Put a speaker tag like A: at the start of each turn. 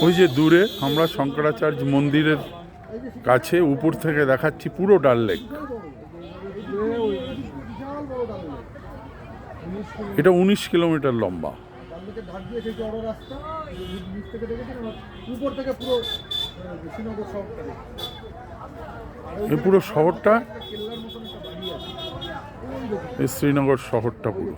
A: ওই যে দূরে আমরা শঙ্করাচার্য মন্দিরের কাছে উপর থেকে দেখাচ্ছি পুরো ডাল লেক। এটা 19 কিলোমিটার লম্বা। এই পুরো শহরটা, এই শ্রীনগর শহরটা পুরো।